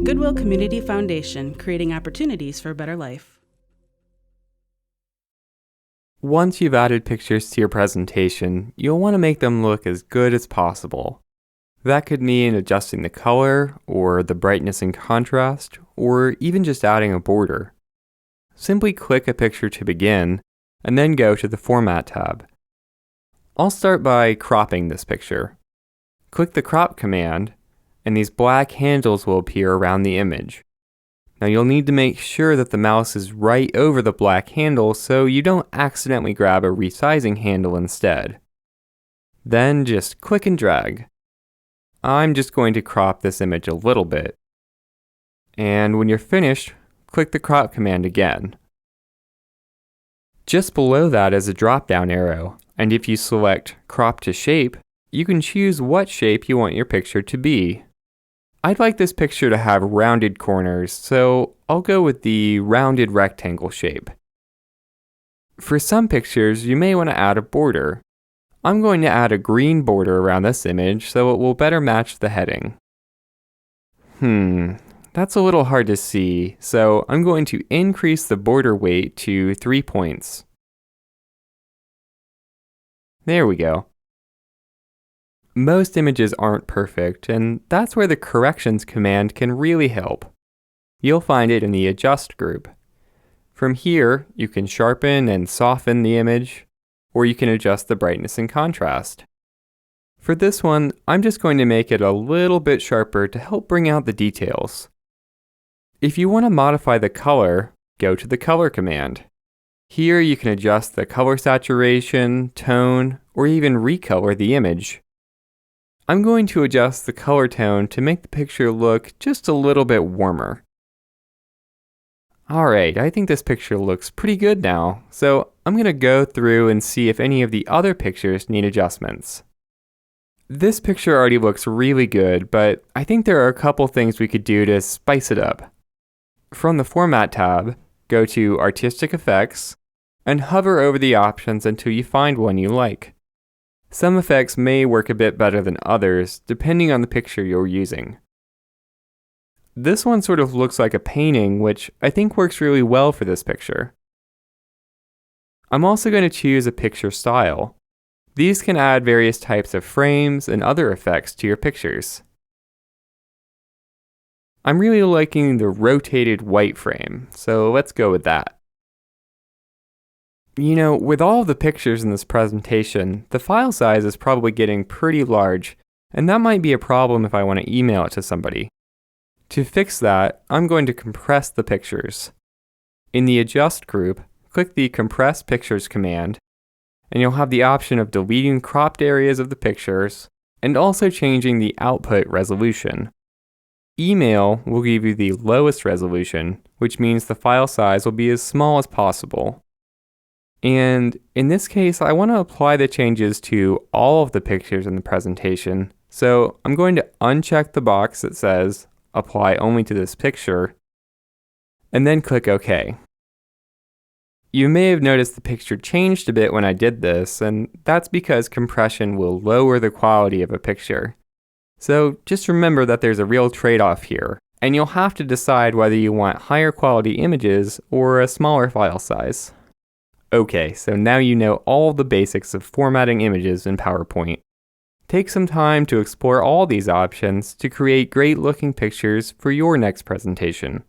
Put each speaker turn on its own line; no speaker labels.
Goodwill Community Foundation, creating opportunities for a better life.
Once you've added pictures to your presentation, you'll want to make them look as good as possible. That could mean adjusting the color, or the brightness and contrast, or even just adding a border. Simply click a picture to begin, and then go to the Format tab. I'll start by cropping this picture. Click the Crop command, and these black handles will appear around the image. Now you'll need to make sure that the mouse is right over the black handle so you don't accidentally grab a resizing handle instead. Then just click and drag. I'm just going to crop this image a little bit. And when you're finished, click the Crop command again. Just below that is a drop-down arrow, and if you select Crop to Shape, you can choose what shape you want your picture to be. I'd like this picture to have rounded corners, so I'll go with the rounded rectangle shape. For some pictures, you may want to add a border. I'm going to add a green border around this image so it will better match the heading. That's a little hard to see, so I'm going to increase the border weight to 3 points. There we go. Most images aren't perfect, and that's where the Corrections command can really help. You'll find it in the Adjust group. From here, you can sharpen and soften the image, or you can adjust the brightness and contrast. For this one, I'm just going to make it a little bit sharper to help bring out the details. If you want to modify the color, go to the Color command. Here you can adjust the color saturation, tone, or even recolor the image. I'm going to adjust the color tone to make the picture look just a little bit warmer. Alright, I think this picture looks pretty good now, so I'm going to go through and see if any of the other pictures need adjustments. This picture already looks really good, but I think there are a couple things we could do to spice it up. From the Format tab, go to Artistic Effects, and hover over the options until you find one you like. Some effects may work a bit better than others, depending on the picture you're using. This one sort of looks like a painting, which I think works really well for this picture. I'm also going to choose a picture style. These can add various types of frames and other effects to your pictures. I'm really liking the rotated white frame, so let's go with that. You know, with all of the pictures in this presentation, the file size is probably getting pretty large, and that might be a problem if I want to email it to somebody. To fix that, I'm going to compress the pictures. In the Adjust group, click the Compress Pictures command, and you'll have the option of deleting cropped areas of the pictures, and also changing the output resolution. Email will give you the lowest resolution, which means the file size will be as small as possible. And in this case, I want to apply the changes to all of the pictures in the presentation, so I'm going to uncheck the box that says Apply only to this picture, and then click OK. You may have noticed the picture changed a bit when I did this, and that's because compression will lower the quality of a picture. So just remember that there's a real trade-off here, and you'll have to decide whether you want higher quality images or a smaller file size. Okay, so now you know all the basics of formatting images in PowerPoint. Take some time to explore all these options to create great-looking pictures for your next presentation.